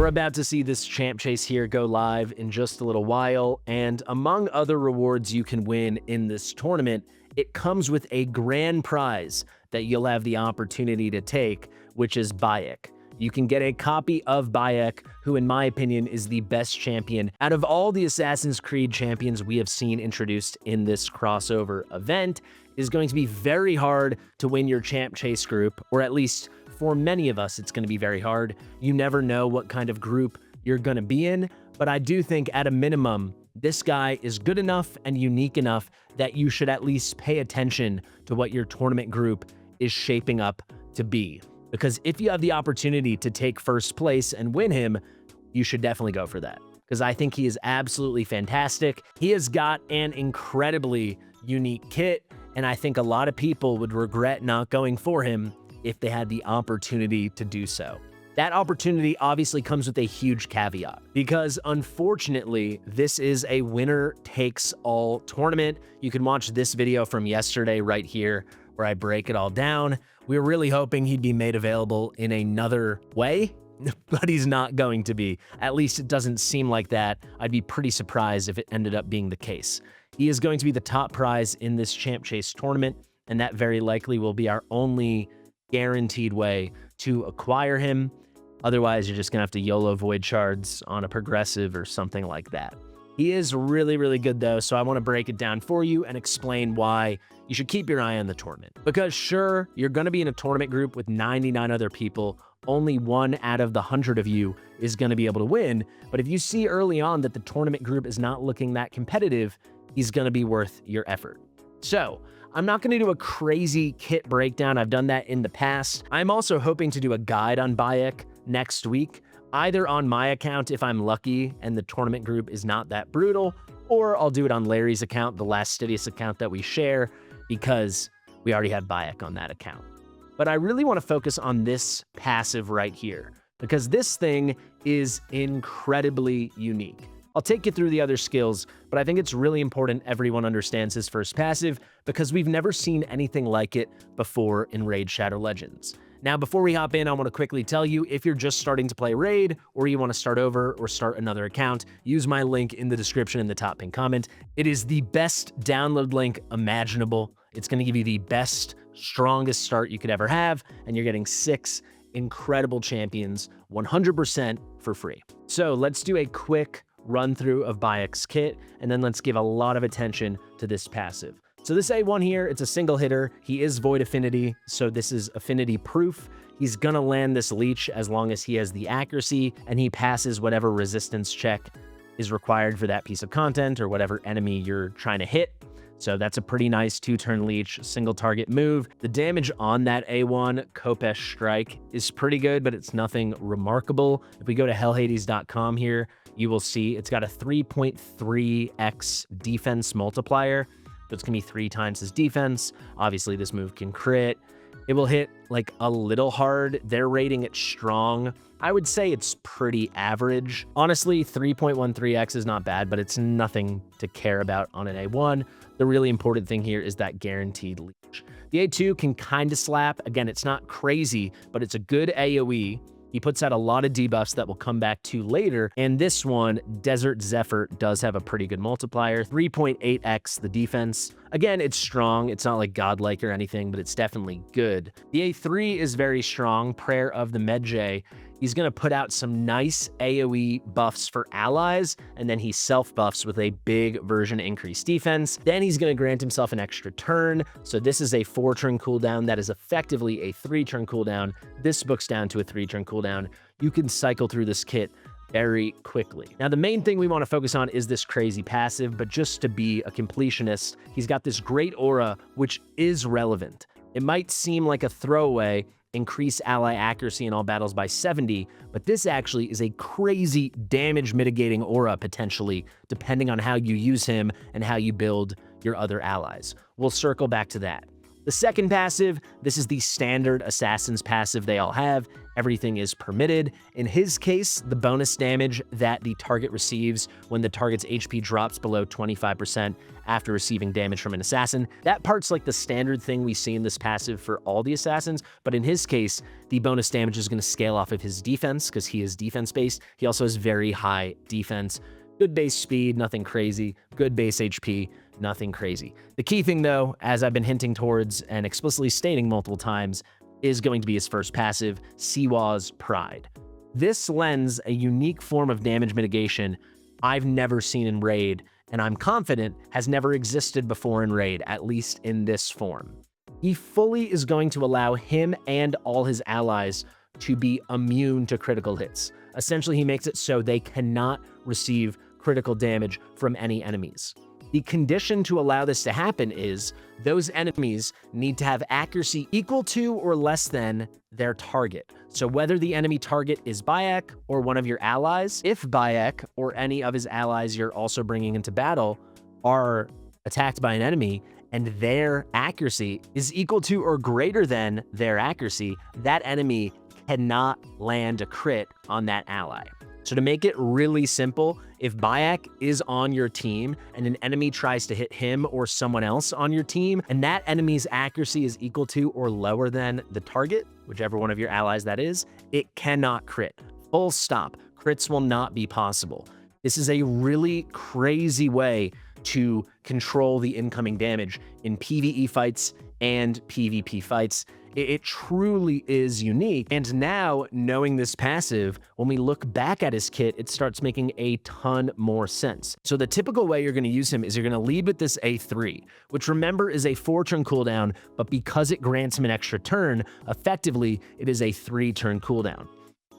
We're about to see this champ chase here go live in just a little while, and among other rewards you can win in this tournament, it comes with a grand prize that you'll have the opportunity to take, which is Bayek. You can get a copy of Bayek, who in my opinion is the best champion out of all the Assassin's Creed champions we have seen introduced in this crossover event. It is going to be very hard to win your champ chase group, or at least for many of us, it's going to be very hard. You never know what kind of group you're going to be in, but I do think at a minimum, this guy is good enough and unique enough that you should at least pay attention to what your tournament group is shaping up to be. Because if you have the opportunity to take first place and win him, you should definitely go for that. Because I think he is absolutely fantastic. He has got an incredibly unique kit, and I think a lot of people would regret not going for him if they had the opportunity to do so. That opportunity obviously comes with a huge caveat, because unfortunately, this is a winner-takes-all tournament. You can watch this video from yesterday right here, where I break it all down. We were really hoping he'd be made available in another way, but he's not going to be. At least it doesn't seem like that. I'd be pretty surprised if it ended up being the case. He is going to be the top prize in this Champ Chase tournament, and that very likely will be our only guaranteed way to acquire him. Otherwise, you're just gonna have to YOLO void shards on a progressive or something like that. He is really, really good though, so I want to break it down for you and explain why you should keep your eye on the tournament. Because sure, you're going to be in a tournament group with 99 other people. Only 1 out of the 100 of you is going to be able to win. But if you see early on that the tournament group is not looking that competitive, he's going to be worth your effort. So I'm not going to do a crazy kit breakdown. I've done that in the past. I'm also hoping to do a guide on Bayek next week, either on my account if I'm lucky and the tournament group is not that brutal, or I'll do it on Larry's account, the Fastidious account that we share, because we already have Bayek on that account. But I really want to focus on this passive right here, because this thing is incredibly unique. I'll take you through the other skills, but I think it's really important everyone understands his first passive, because we've never seen anything like it before in Raid Shadow Legends. Now, before we hop in, I want to quickly tell you, if you're just starting to play Raid, or you want to start over or start another account, use my link in the description in the top pinned comment. It is the best download link imaginable. It's going to give you the best, strongest start you could ever have, and you're getting 6 incredible champions 100% for free. So let's do a quick run through of Bayek's kit, and then let's give a lot of attention to this passive. So this A1 here, it's a single hitter. He is void affinity, so this is affinity proof. He's gonna land this leech as long as he has the accuracy and he passes whatever resistance check is required for that piece of content or whatever enemy you're trying to hit. So that's a pretty nice 2-turn leech, single target move. The damage on that A1 Kopesh strike is pretty good, but it's nothing remarkable. If we go to hellhades.com here, you will see it's got a 3.3x defense multiplier. So it's gonna be 3 times his defense. Obviously, this move can crit. It will hit like a little hard. They're rating it strong. I would say it's pretty average. Honestly, 3.13x is not bad, but it's nothing to care about on an A1. The really important thing here is that guaranteed leech. The A2 can kind of slap. Again, it's not crazy, but it's a good AoE. He puts out a lot of debuffs that we'll come back to later. And this one, Desert Zephyr, does have a pretty good multiplier, 3.8x the defense. Again, it's strong. It's not like godlike or anything, but it's definitely good. The A3 is very strong, Prayer of the Medjay. He's going to put out some nice AoE buffs for allies, and then he self-buffs with a big version increased defense. Then he's going to grant himself an extra turn. So this is a 4-turn cooldown. That is effectively a 3-turn cooldown. This book's down to a 3-turn cooldown. You can cycle through this kit very quickly. Now, the main thing we want to focus on is this crazy passive, but just to be a completionist, he's got this great aura, which is relevant. It might seem like a throwaway, increase ally accuracy in all battles by 70, but this actually is a crazy damage mitigating aura potentially, depending on how you use him and how you build your other allies. We'll circle back to that. The second passive, this is the standard assassin's passive they all have. Everything is permitted. In his case, the bonus damage that the target receives when the target's HP drops below 25% after receiving damage from an assassin. That part's like the standard thing we see in this passive for all the assassins, but in his case, the bonus damage is going to scale off of his defense because he is defense-based. He also has very high defense. Good base speed, nothing crazy. Good base HP, nothing crazy. The key thing though, as I've been hinting towards and explicitly stating multiple times, is going to be his first passive, Siwa's Pride. This lends a unique form of damage mitigation I've never seen in Raid, and I'm confident has never existed before in Raid, at least in this form. He fully is going to allow him and all his allies to be immune to critical hits. Essentially, he makes it so they cannot receive critical damage from any enemies. The condition to allow this to happen is those enemies need to have accuracy equal to or less than their target. So whether the enemy target is Bayek or one of your allies, if Bayek or any of his allies you're also bringing into battle are attacked by an enemy and their accuracy is equal to or greater than their accuracy, that enemy cannot land a crit on that ally. So to make it really simple, if Bayek is on your team and an enemy tries to hit him or someone else on your team, and that enemy's accuracy is equal to or lower than the target, whichever one of your allies that is, it cannot crit. Full stop. Crits will not be possible. This is a really crazy way to control the incoming damage in PvE fights and PvP fights. It truly is unique. And now, knowing this passive, when we look back at his kit, it starts making a ton more sense. So the typical way you're going to use him is you're going to lead with this A3, which remember is a 4-turn cooldown, but because it grants him an extra turn, effectively, it is a 3-turn cooldown.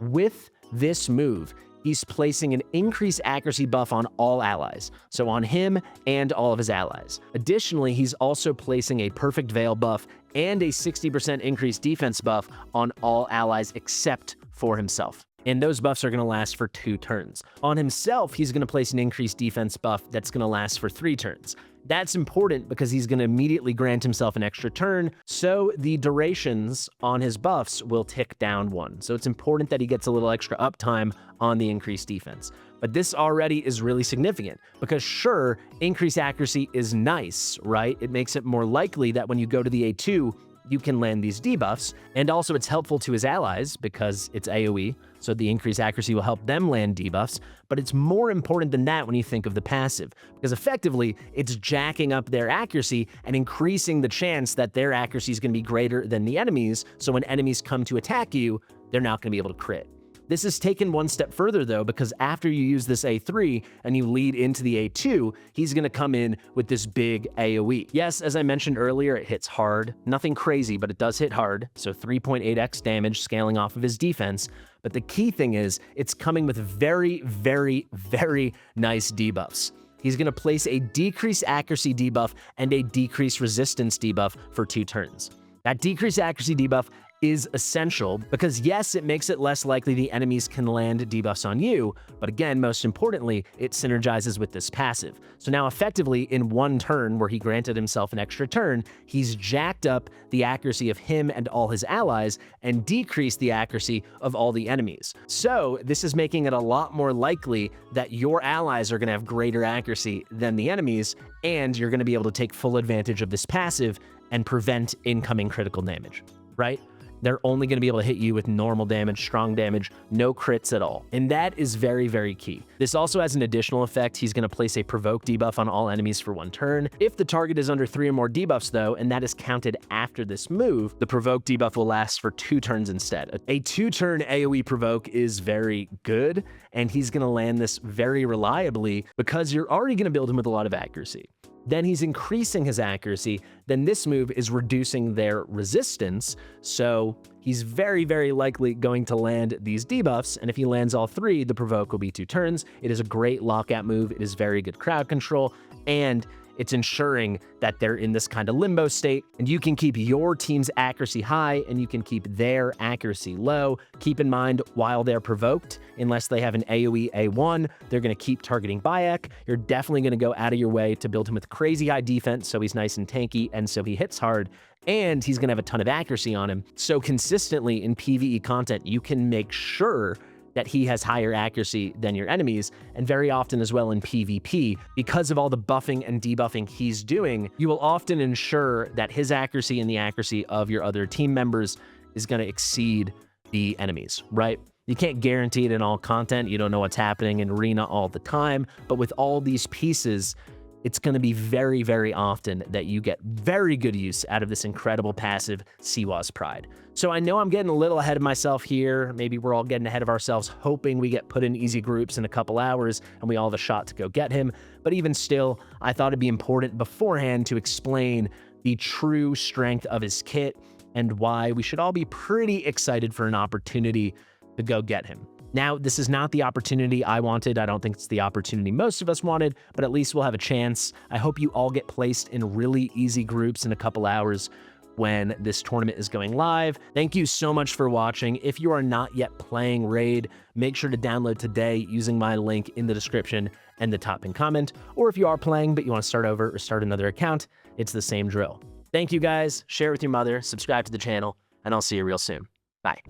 With this move, he's placing an increased accuracy buff on all allies, so on him and all of his allies. Additionally, he's also placing a perfect veil buff and a 60% increased defense buff on all allies except for himself. And those buffs are going to last for 2 turns. On himself, he's going to place an increased defense buff that's going to last for 3 turns. That's important because he's going to immediately grant himself an extra turn, so the durations on his buffs will tick down 1. So it's important that he gets a little extra uptime on the increased defense. But this already is really significant because sure, increased accuracy is nice, right? It makes it more likely that when you go to the A2, you can land these debuffs, and also it's helpful to his allies because it's AoE, so the increased accuracy will help them land debuffs, but it's more important than that when you think of the passive, because effectively, it's jacking up their accuracy and increasing the chance that their accuracy is going to be greater than the enemies, so when enemies come to attack you, they're not going to be able to crit. This is taken one step further though, because after you use this A3 and you lead into the A2, he's gonna come in with this big AoE. Yes, as I mentioned earlier, it hits hard. Nothing crazy, but it does hit hard. So 3.8x damage scaling off of his defense. But the key thing is, it's coming with very, very, very nice debuffs. He's gonna place a decreased accuracy debuff and a decreased resistance debuff for 2 turns. That decreased accuracy debuff is essential because yes, it makes it less likely the enemies can land debuffs on you, but again, most importantly, it synergizes with this passive. So now effectively in 1 turn where he granted himself an extra turn, he's jacked up the accuracy of him and all his allies and decreased the accuracy of all the enemies. So this is making it a lot more likely that your allies are going to have greater accuracy than the enemies, and you're going to be able to take full advantage of this passive and prevent incoming critical damage, right? They're only going to be able to hit you with normal damage, strong damage, no crits at all. And that is very, very key. This also has an additional effect. He's going to place a provoke debuff on all enemies for 1 turn. If the target is under 3 or more debuffs though, and that is counted after this move, the provoke debuff will last for 2 turns instead. A 2-turn AoE provoke is very good, and he's going to land this very reliably because you're already going to build him with a lot of accuracy. Then he's increasing his accuracy, then this move is reducing their resistance, so he's very, very likely going to land these debuffs, and if he lands all 3, the provoke will be 2 turns. It is a great lockout move, it is very good crowd control, and it's ensuring that they're in this kind of limbo state, and you can keep your team's accuracy high and you can keep their accuracy low. Keep in mind, while they're provoked, unless they have an AoE A1, they're going to keep targeting Bayek. You're definitely going to go out of your way to build him with crazy high defense so he's nice and tanky and so he hits hard, and he's going to have a ton of accuracy on him. So consistently in PvE content, you can make sure that he has higher accuracy than your enemies, and very often as well in PvP, because of all the buffing and debuffing he's doing, you will often ensure that his accuracy and the accuracy of your other team members is going to exceed the enemies, right? You can't guarantee it in all content. You don't know what's happening in arena all the time, but with all these pieces, it's going to be very, very often that you get very good use out of this incredible passive, Siwa's Pride. So I know I'm getting a little ahead of myself here. Maybe we're all getting ahead of ourselves, hoping we get put in easy groups in a couple hours and we all have a shot to go get him. But even still, I thought it'd be important beforehand to explain the true strength of his kit and why we should all be pretty excited for an opportunity to go get him. Now, this is not the opportunity I wanted. I don't think it's the opportunity most of us wanted, but at least we'll have a chance. I hope you all get placed in really easy groups in a couple hours when this tournament is going live. Thank you so much for watching. If you are not yet playing Raid, make sure to download today using my link in the description and the top pinned comment. Or if you are playing but you want to start over or start another account, it's the same drill. Thank you guys. Share it with your mother, subscribe to the channel, and I'll see you real soon. Bye.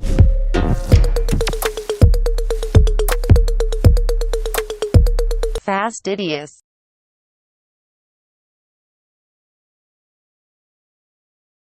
Fastidious.